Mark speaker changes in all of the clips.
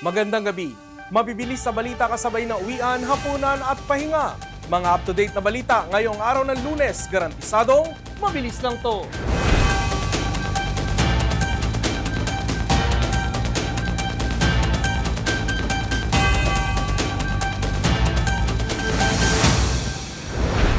Speaker 1: Magandang gabi. Mabibilis sa balita kasabay na uwian, hapunan at pahinga. Mga up-to-date na balita ngayong araw ng Lunes, garantisadong mabilis lang to.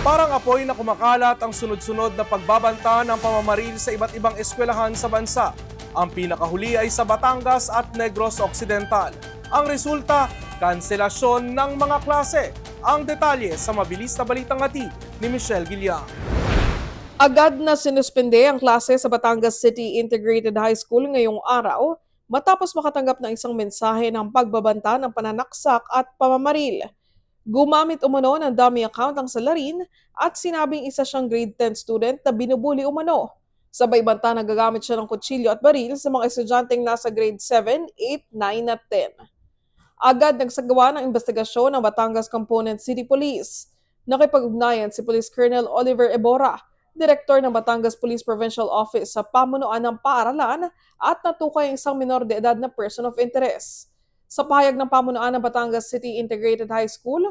Speaker 1: Parang apoy na kumakalat ang sunod-sunod na pagbabanta ng pamamaril sa iba't ibang eskwelahan sa bansa. Ang pinakahuli ay sa Batangas at Negros Occidental. Ang resulta, kanselasyon ng mga klase. Ang detalye sa mabilis na balitang hatid ni Michelle Guillam.
Speaker 2: Agad na sinuspende ang klase sa Batangas City Integrated High School ngayong araw matapos makatanggap ng isang mensahe ng pagbabanta ng pananaksak at pamamaril. Gumamit umano ng dummy account ang salarin at sinabing isa siyang grade 10 student na binubuli umano. Sabay banta na gagamit siya ng kutsilyo at baril sa mga estudyanteng nasa grade 7, 8, 9 at 10. Agad nagsagawa ng investigasyon ng Batangas Component City Police. Nakipag-ugnayan si Police Colonel Oliver Ebora, Direktor ng Batangas Police Provincial Office sa pamunuan ng paaralan at natukay ang isang minor de edad na person of interest. Sa pahayag ng pamunuan ng Batangas City Integrated High School,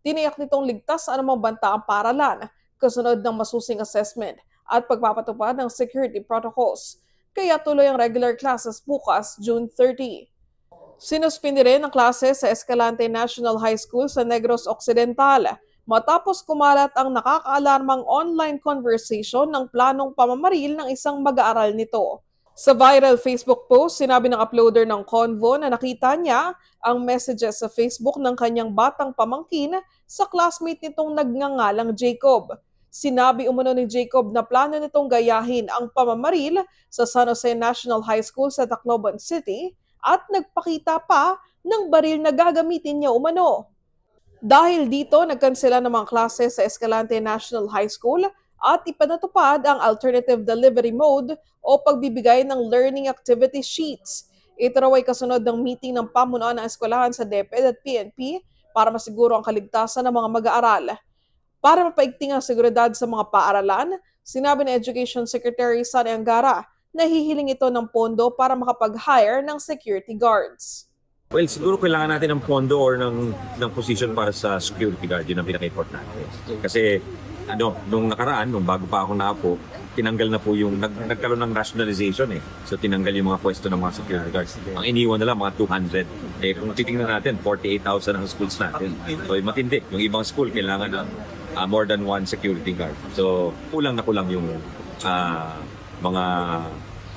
Speaker 2: tiniyak nitong ligtas sa anumang banta ang paaralan kasunod ng masusing assessment at pagpapatupad ng security protocols. Kaya tuloy ang regular classes bukas, June 30. Sinuspindi rin ang klase sa Escalante National High School sa Negros Occidental matapos kumalat ang nakakaalarmang online conversation ng planong pamamaril ng isang mag-aaral nito. Sa viral Facebook post, sinabi ng uploader ng convo na nakita niya ang messages sa Facebook ng kanyang batang pamangkin sa classmate nitong nagngangalang Jacob. Sinabi umano ni Jacob na plano nitong gayahin ang pamamaril sa San Jose National High School sa Tacloban City at nagpakita pa ng baril na gagamitin niya umano. Dahil dito, nagkansela ng mga klase sa Escalante National High School at ipanatupad ang alternative delivery mode o pagbibigay ng learning activity sheets. Ito raw ay kasunod ng meeting ng pamunuan ng eskwelahan sa DepEd at PNP para masiguro ang kaligtasan ng mga mag-aaral. Para mapaigting ang seguridad sa mga paaralan, sinabi ni Education Secretary Sani Angara na hihiling ito ng pondo para makapag-hire ng security guards.
Speaker 3: Well, siguro kailangan natin ng pondo or ng position para sa security guard. Yun ang pinaka-important natin. Kasi nung nakaraan, nung bago pa ako naapo, tinanggal na po yung, nagkaroon ng rationalization eh. So tinanggal yung mga pwesto ng mga security guards. Ang iniwan nila, mga 200. Eh kung titingnan natin, 48,000 ang schools natin. So matindi. Yung ibang school, kailangan ng more than one security guard. So kulang na kulang yung mga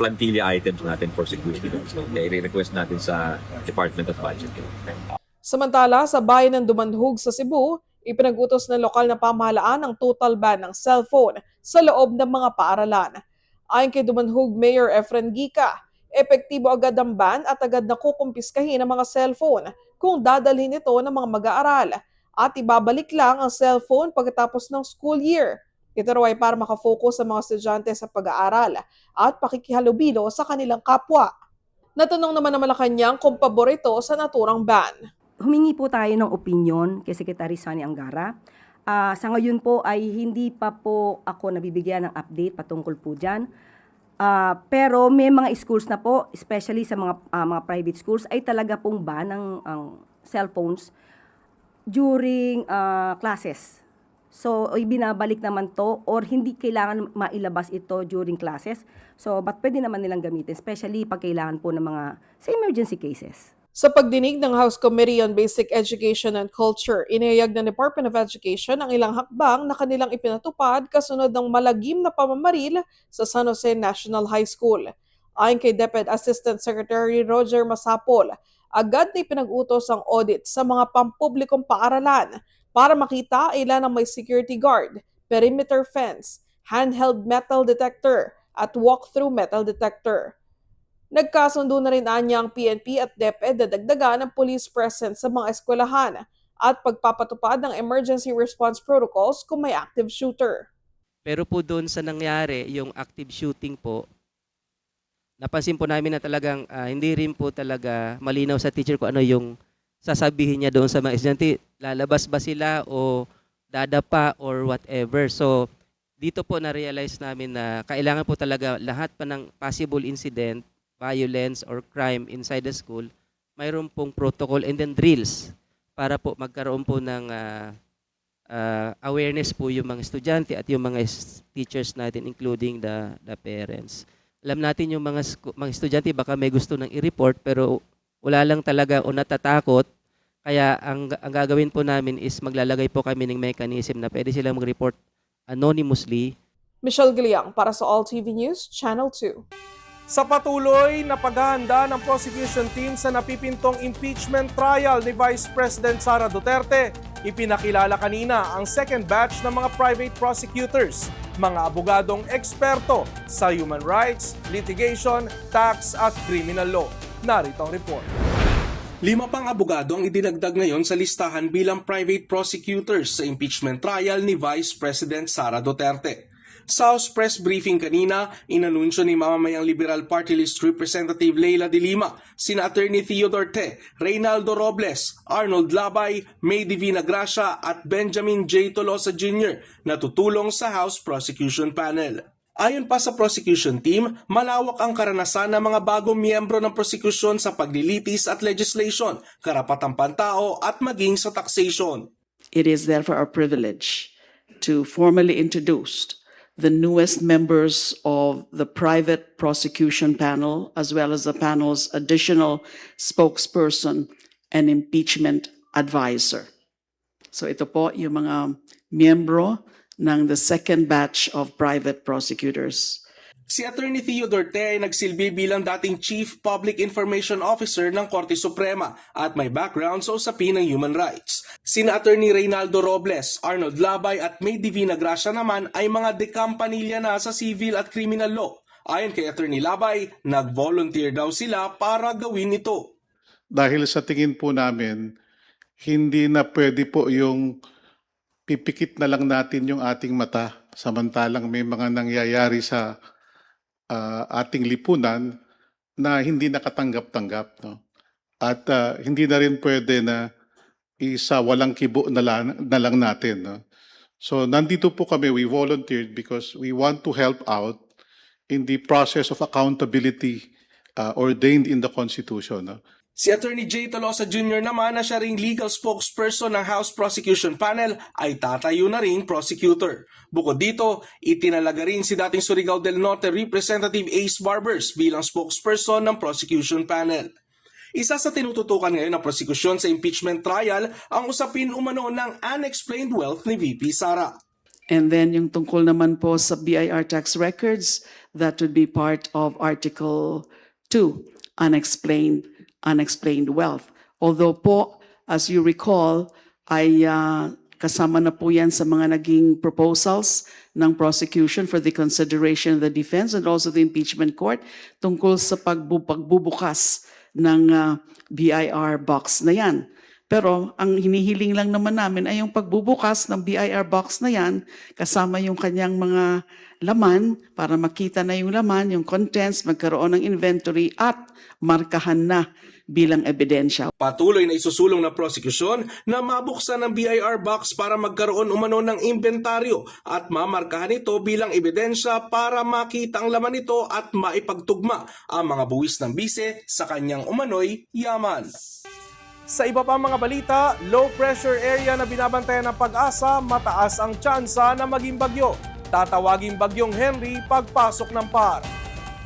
Speaker 3: plantilla items natin for security guards. Kaya i-request natin sa Department of Budget.
Speaker 2: Samantala, sa bayan ng Dumanhog sa Cebu, ipinag-utos ng lokal na pamahalaan ang total ban ng cellphone sa loob ng mga paaralan. Ayon kay Dumanhog Mayor Efren Gica, epektibo agad ang ban at agad na kukumpiskahin ang mga cellphone kung dadalhin ito ng mga mag-aaral at ibabalik lang ang cellphone pagkatapos ng school year. Ito raw ay para makafocus sa mga estudyante sa pag-aaral at pakikihalubilo sa kanilang kapwa. Natanong naman ng Malacanang kung pabor ito sa naturang ban.
Speaker 4: Humingi po tayo ng opinyon kay Secretary Sani Angara. Sa ngayon po ay hindi pa po ako nabibigyan ng update patungkol po dyan. Pero may mga schools na po, especially sa mga private schools, ay talaga pong ban ng cellphones during classes. So, ibinabalik naman to or hindi kailangan mailabas ito during classes. So, but pwede naman nilang gamitin, especially pag kailangan po ng mga sa emergency cases.
Speaker 2: Sa pagdinig ng House Committee on Basic Education and Culture, inihayag ng Department of Education ang ilang hakbang na kanilang ipinatupad kasunod ng malagim na pamamaril sa San Jose National High School. Ayon kay DepEd Assistant Secretary Roger Masapol, agad na ipinag-utos ang audit sa mga pampublikong paaralan para makita ilan ang may security guard, perimeter fence, handheld metal detector at walk-through metal detector. Nagkasundo na rin anya ang PNP at DepEd na dagdagan ng police presence sa mga eskwelahan at pagpapatupad ng emergency response protocols kung may active shooter.
Speaker 5: Pero po doon sa nangyari, yung active shooting po, napansin po namin na talagang hindi rin po talaga malinaw sa teacher kung ano yung sasabihin niya doon sa mga estudyante. Lalabas ba sila o dadapa or whatever. So dito po na-realize namin na kailangan po talaga lahat pa ng possible incident, violence or crime inside the school, mayroon pong protocol and then drills para po magkaroon po ng awareness po yung mga estudyante at yung mga teachers natin, including the parents. Alam natin yung mga estudyante baka may gusto nang i-report pero wala lang talaga o natatakot. Kaya ang gagawin po namin is maglalagay po kami ng mechanism na pwede silang mag-report anonymously.
Speaker 2: Michelle Giliang para sa All TV News, Channel 2.
Speaker 1: Sa patuloy na paghahanda ng prosecution team sa napipintong impeachment trial ni Vice President Sara Duterte, ipinakilala kanina ang second batch ng mga private prosecutors, mga abogadong eksperto sa human rights, litigation, tax at criminal law. Narito ang report. 5 pang abogado ang idinagdag ngayon sa listahan bilang private prosecutors sa impeachment trial ni Vice President Sara Duterte. Sa House press briefing kanina, inanunsyo ni mamamayang Liberal Party List Representative Leila de Lima, sina Attorney Theodore Te, Reynaldo Robles, Arnold Labay, May Divina Gracia at Benjamin J. Tolosa Jr. na tutulong sa House Prosecution Panel. Ayon pa sa prosecution team, malawak ang karanasan ng mga bagong miyembro ng prosekusyon sa paglilitis at legislation, karapatang pantao at maging sa taxation.
Speaker 6: It is therefore our privilege to formally introduce the newest members of the private prosecution panel, as well as the panel's additional spokesperson and impeachment advisor. So ito po yung mga miyembro ng the second batch of private prosecutors.
Speaker 1: Si Attorney Theodore Te ay nagsilbi bilang dating Chief Public Information Officer ng Korte Suprema at may background sa usapin ng human rights. Sina Attorney Reynaldo Robles, Arnold Labay at May Divina Gracia naman ay mga dekampanilya na sa civil at criminal law. Ayon kay Attorney Labay, nag-volunteer daw sila para gawin ito.
Speaker 7: Dahil sa tingin po namin, hindi na pwede po yung pipikit na lang natin yung ating mata samantalang may mga nangyayari sa ating lipunan na hindi nakatanggap-tanggap. No? At hindi na rin pwede na isa walang kibo na lang natin. No? So nandito po kami, we volunteered because we want to help out in the process of accountability ordained in the Constitution. No?
Speaker 1: Si Attorney J. Tolosa Jr. naman na siya ring legal spokesperson ng House Prosecution Panel ay tatayo na ring prosecutor. Bukod dito, itinalaga rin si dating Surigao del Norte Representative Ace Barbers bilang spokesperson ng Prosecution Panel. Isa sa tinututukan ngayon ng prosekusyon sa impeachment trial ang usapin umano ng unexplained wealth ni VP Sara.
Speaker 6: And then yung tungkol naman po sa BIR tax records, that would be part of Article 2, unexplained wealth. Although po, as you recall, ay kasama na po yan sa mga naging proposals ng prosecution for the consideration of the defense and also the impeachment court tungkol sa pagbubukas ng BIR box na yan. Pero ang hinihiling lang naman namin ay yung pagbubukas ng BIR box na yan kasama yung kanyang mga laman para makita na yung laman, yung contents, magkaroon ng inventory at markahan na bilang ebidensya.
Speaker 1: Patuloy na isusulong ng prosekusyon na mabuksan ang BIR box para magkaroon umano ng inventaryo at mamarkahan ito bilang ebidensya para makita ang laman nito at maipagtugma ang mga buwis ng bise sa kanyang umano'y yaman. Sa iba pang mga balita, low pressure area na binabantayan ng Pag-asa, mataas ang tsansa na maging bagyo. Tatawaging bagyong Henry pagpasok ng PAR.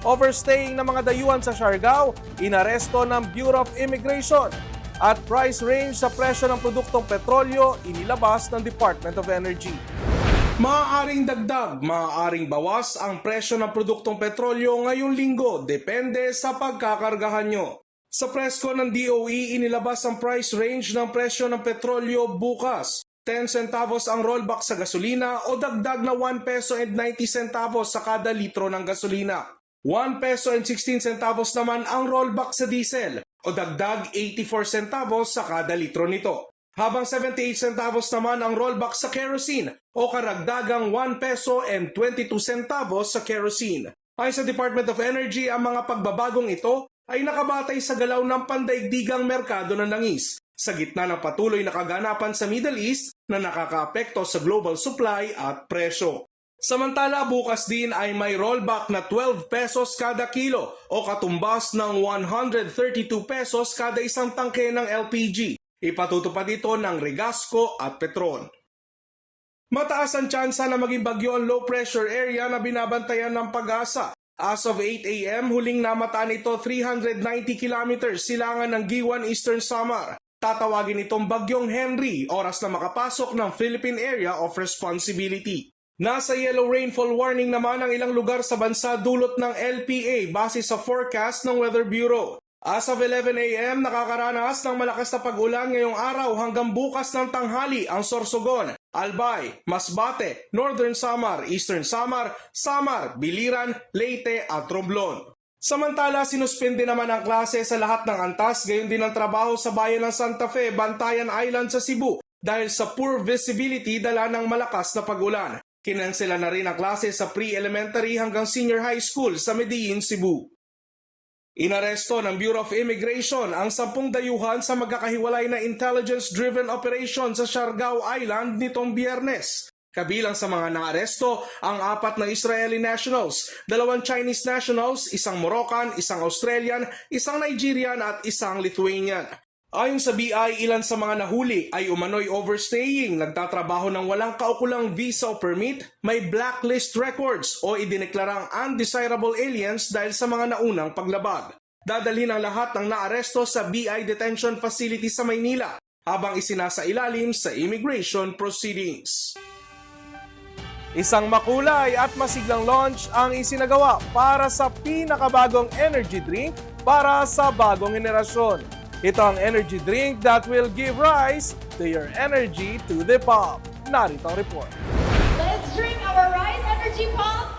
Speaker 1: Overstaying ng mga dayuhan sa Siargao, inaresto ng Bureau of Immigration. At price range sa presyo ng produktong petrolyo, inilabas ng Department of Energy. Maaaring dagdag, maaaring bawas ang presyo ng produktong petrolyo ngayong linggo, depende sa pagkakargahan nyo. Sa presko ng DOE, inilabas ang price range ng presyo ng petrolyo bukas. 10 centavos ang rollback sa gasolina o dagdag na 1 peso and 90 centavos sa kada litro ng gasolina. 1 peso and 16 centavos naman ang rollback sa diesel o dagdag 84 centavos sa kada litro nito. Habang 78 centavos naman ang rollback sa kerosene o karagdagang 1 peso and 22 centavos sa kerosene. Ayon sa Department of Energy, ang mga pagbabagong ito ay nakabatay sa galaw ng pandaigdigang merkado ng langis sa gitna ng patuloy na kaganapan sa Middle East na nakakaapekto sa global supply at presyo. Samantala bukas din ay may rollback na 12 pesos kada kilo o katumbas ng 132 pesos kada isang tangke ng LPG. Ipatutupad ito ng Regasco at Petron. Mataas ang tsansa na maging bagyo ang low pressure area na binabantayan ng Pag-asa. As of 8 a.m., huling namataan ito 390 kilometers silangan ng Giwan, Eastern Samar. Tatawagin itong Bagyong Henry oras na makapasok ng Philippine Area of Responsibility. Nasa yellow rainfall warning naman ang ilang lugar sa bansa dulot ng LPA base sa forecast ng Weather Bureau. As of 11 a.m., nakakaranas ng malakas na pag-ulan ngayong araw hanggang bukas ng tanghali ang Sorsogon, Albay, Masbate, Northern Samar, Eastern Samar, Samar, Biliran, Leyte at Romblon. Samantala, sinuspende naman ang klase sa lahat ng antas, gayon din ang trabaho sa bayan ng Santa Fe, Bantayan Island sa Cebu dahil sa poor visibility dala ng malakas na pag-ulan. Kinansela na rin ang klase sa pre-elementary hanggang senior high school sa Medellin, Cebu. Inaresto ng Bureau of Immigration ang 10 dayuhan sa magkakahiwalay na intelligence-driven operation sa Siargao Island nitong Biyernes. Kabilang sa mga naaresto ang 4 na Israeli nationals, 2 Chinese nationals, 1 Moroccan, 1 Australian, 1 Nigerian at 1 Lithuanian. Ayon sa BI, ilan sa mga nahuli ay umano'y overstaying, nagtatrabaho ng walang kaukulang visa o permit, may blacklist records o idineklarang undesirable aliens dahil sa mga naunang paglabag. Dadalhin ang lahat ng naaresto sa BI Detention Facility sa Maynila habang isinasailalim sa immigration proceedings. Isang makulay at masiglang launch ang isinagawa para sa pinakabagong energy drink para sa bagong henerasyon. Ito ang energy drink that will give rise to your energy to the pop. Narito ang report.
Speaker 8: Let's drink our Rise Energy Pop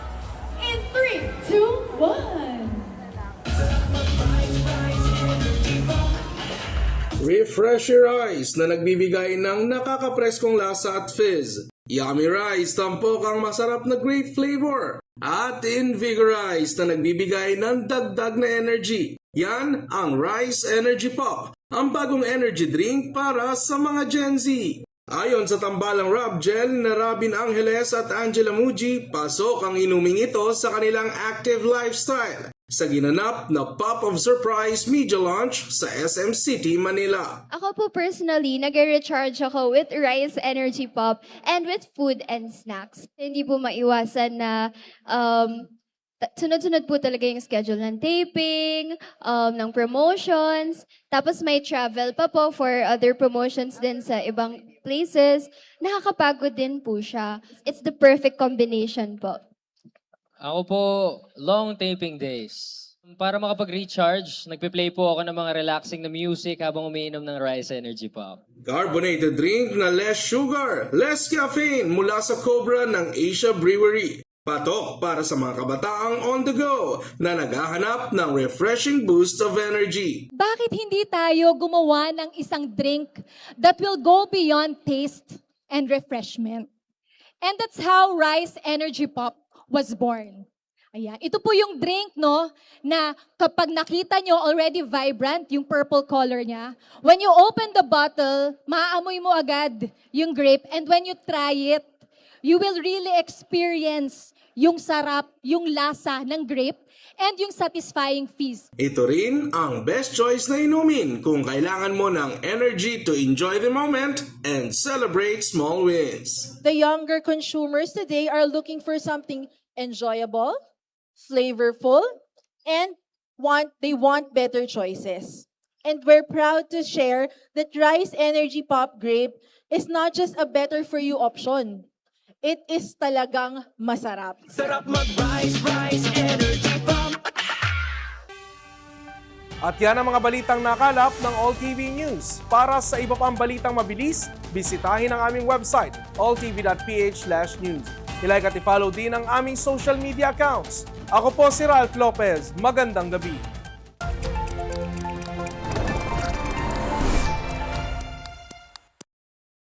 Speaker 8: in 3, 2, 1.
Speaker 1: Refresh your eyes na nagbibigay ng nakakapreskong lasa at fizz. Yummy Rice, tampok ang masarap na great flavor. At Invigorize na nagbibigay ng dagdag na energy. Yan ang Rise Energy Pop, ang bagong energy drink para sa mga Gen Z. Ayon sa tambalang Rob Gel na Robin Angeles at Angela Muji, pasok ang inuming ito sa kanilang active lifestyle sa ginanap na Pop of Surprise media launch sa SM City, Manila.
Speaker 9: Ako po personally, nag-recharge ako with Rise Energy Pop and with food and snacks. Hindi po maiwasan na sunod-sunod po talaga yung schedule ng taping, ng promotions. Tapos may travel pa po for other promotions din sa ibang places. Nakakapagod din po siya. It's the perfect combination po.
Speaker 10: Ako po, long taping days. Para makapag-recharge, nagpe-play po ako ng mga relaxing na music habang umiinom ng Rise Energy Pop.
Speaker 1: Carbonated drink na less sugar, less caffeine mula sa Cobra ng Asia Brewery. Patok para sa mga kabataang on the go na naghahanap ng refreshing boost of energy.
Speaker 8: Bakit hindi tayo gumawa ng isang drink that will go beyond taste and refreshment? And that's how Rise Energy Pop was born. Ayan. Ito po yung drink, no, na kapag nakita nyo already vibrant, yung purple color niya, when you open the bottle, maaamoy mo agad yung grape, and when you try it, you will really experience yung sarap, yung lasa ng grape, and yung satisfying fizz.
Speaker 1: Ito rin ang best choice na inumin kung kailangan mo ng energy to enjoy the moment and celebrate small wins.
Speaker 11: The younger consumers today are looking for something enjoyable, flavorful, and they want better choices. And we're proud to share that Rise Energy Pop Grape is not just a better for you option. It is talagang masarap.
Speaker 1: Sarap mag-Rise, Rise Energy Pop! At yan ang mga balitang nakalap ng All TV News. Para sa iba pang balitang mabilis, bisitahin ang aming website, alltv.ph/news. I-like at i-follow din ang aming social media accounts. Ako po si Ralph Lopez. Magandang gabi.